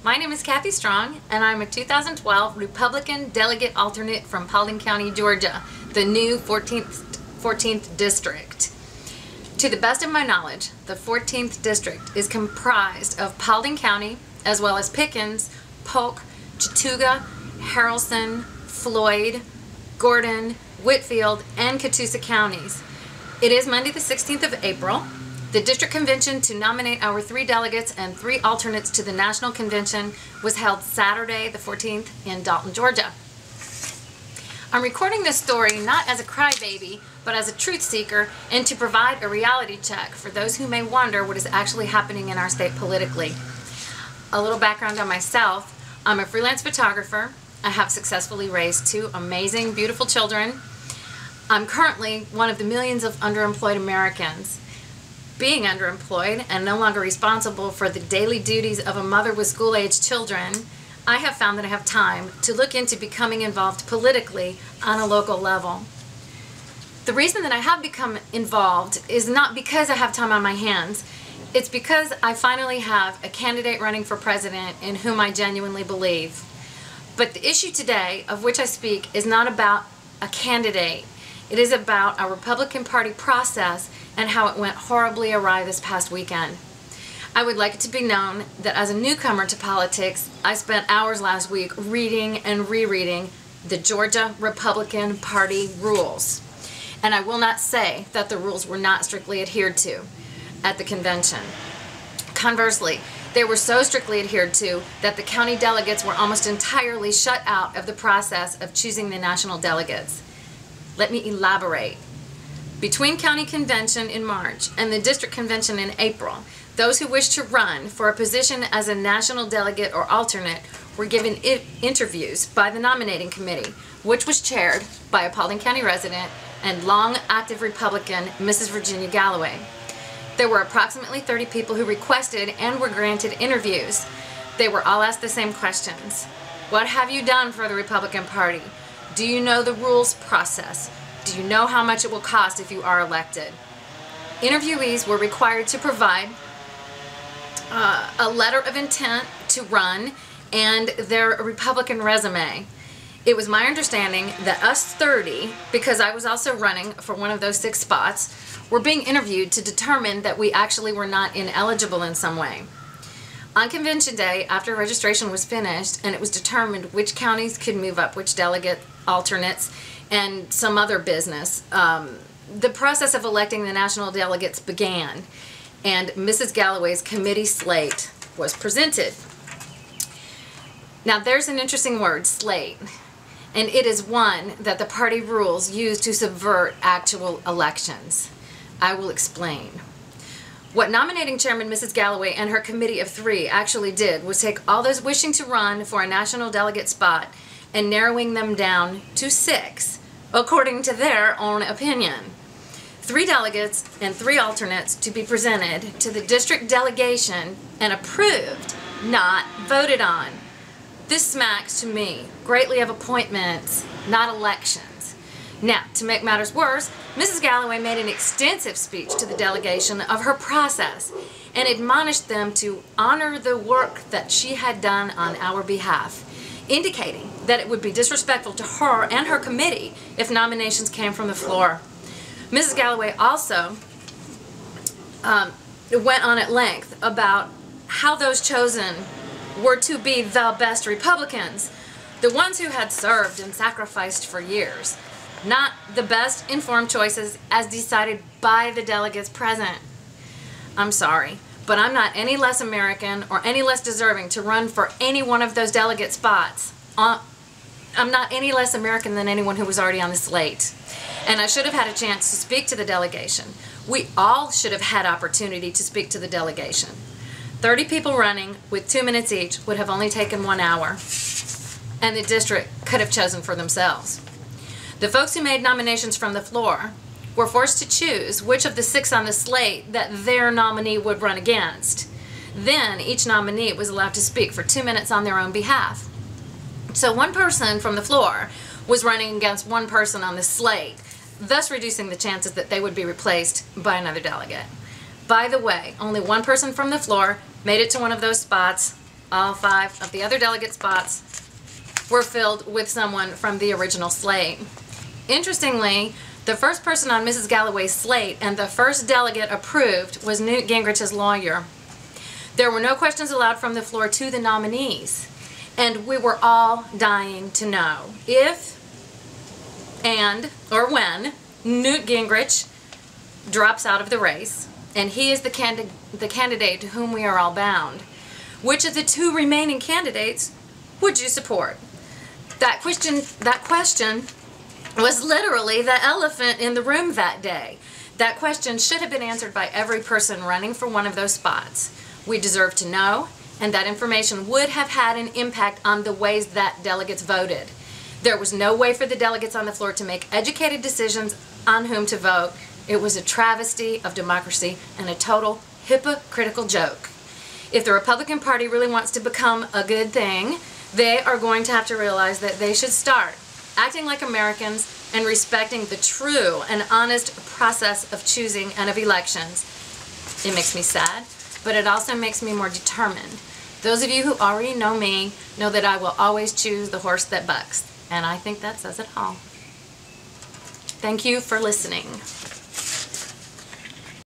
My name is Cathy Strong, and I'm a 2012 Republican delegate alternate from Paulding County, Georgia, the new 14th District. To the best of my knowledge, the 14th District is comprised of Paulding County, as well as Pickens, Polk, Chattooga, Haralson, Floyd, Gordon, Whitfield, and Catoosa counties. It is Monday the 16th of April. The district convention to nominate our 3 delegates and 3 alternates to the national convention was held Saturday the 14th in Dalton, Georgia. I'm recording this story not as a crybaby, but as a truth seeker and to provide a reality check for those who may wonder what is actually happening in our state politically. A little background on myself. I'm a freelance photographer. I have successfully raised 2 amazing, beautiful children. I'm currently one of the millions of underemployed Americans. Being underemployed and no longer responsible for the daily duties of a mother with school-aged children, I have found that I have time to look into becoming involved politically on a local level. The reason that I have become involved is not because I have time on my hands. It's because I finally have a candidate running for president in whom I genuinely believe. But the issue today of which I speak is not about a candidate. It is about our Republican Party process and how it went horribly awry this past weekend. I would like it to be known that as a newcomer to politics, I spent hours last week reading and rereading the Georgia Republican Party rules. And I will not say that the rules were not strictly adhered to at the convention. Conversely, they were so strictly adhered to that the county delegates were almost entirely shut out of the process of choosing the national delegates. Let me elaborate. Between county convention in March and the district convention in April, those who wished to run for a position as a national delegate or alternate were given interviews by the nominating committee, which was chaired by a Paulding County resident and long active Republican, Mrs. Virginia Galloway. There were approximately 30 people who requested and were granted interviews. They were all asked the same questions. What have you done for the Republican Party? Do you know the rules process? Do you know how much it will cost if you are elected? Interviewees were required to provide a letter of intent to run and their Republican resume. It was my understanding that us 30, because I was also running for one of those 6 spots, were being interviewed to determine that we actually were not ineligible in some way. On convention day, after registration was finished and it was determined which counties could move up which delegate alternates and some other business, the process of electing the national delegates began, and Mrs. Galloway's committee slate was presented. Now there's an interesting word, slate, and it is one that the party rules use to subvert actual elections. I will explain. What nominating chairman Mrs. Galloway and her committee of 3 actually did was take all those wishing to run for a national delegate spot and narrowing them down to 6, according to their own opinion. 3 delegates and 3 alternates to be presented to the district delegation and approved, not voted on. This smacks to me greatly of appointments, not elections. Now, to make matters worse, Mrs. Galloway made an extensive speech to the delegation of her process and admonished them to honor the work that she had done on our behalf, indicating that it would be disrespectful to her and her committee if nominations came from the floor. Mrs. Galloway also went on at length about how those chosen were to be the best Republicans, the ones who had served and sacrificed for years, not the best informed choices as decided by the delegates present. I'm sorry, but I'm not any less American or any less deserving to run for any one of those delegate spots. I'm not any less American than anyone who was already on the slate. And I should have had a chance to speak to the delegation. We all should have had opportunity to speak to the delegation. 30 people running with 2 minutes each would have only taken 1 hour. And the district could have chosen for themselves. The folks who made nominations from the floor were forced to choose which of the 6 on the slate that their nominee would run against. Then each nominee was allowed to speak for 2 minutes on their own behalf. So one person from the floor was running against one person on the slate, thus reducing the chances that they would be replaced by another delegate. By the way, only one person from the floor made it to one of those spots, All 5 of the other delegate spots were filled with someone from the original slate. Interestingly, the first person on Mrs. Galloway's slate and the first delegate approved was Newt Gingrich's lawyer. There were no questions allowed from the floor to the nominees, and we were all dying to know if or when Newt Gingrich drops out of the race, and he is the candidate to whom we are all bound. Which of the 2 remaining candidates would you support? That question was literally the elephant in the room that day. That question should have been answered by every person running for one of those spots. We deserve to know, and that information would have had an impact on the ways that delegates voted. There was no way for the delegates on the floor to make educated decisions on whom to vote. It was a travesty of democracy and a total hypocritical joke. If the Republican Party really wants to become a good thing, they are going to have to realize that they should start acting like Americans and respecting the true and honest process of choosing and of elections. It makes me sad, but it also makes me more determined. Those of you who already know me know that I will always choose the horse that bucks, and I think that says it all. Thank you for listening.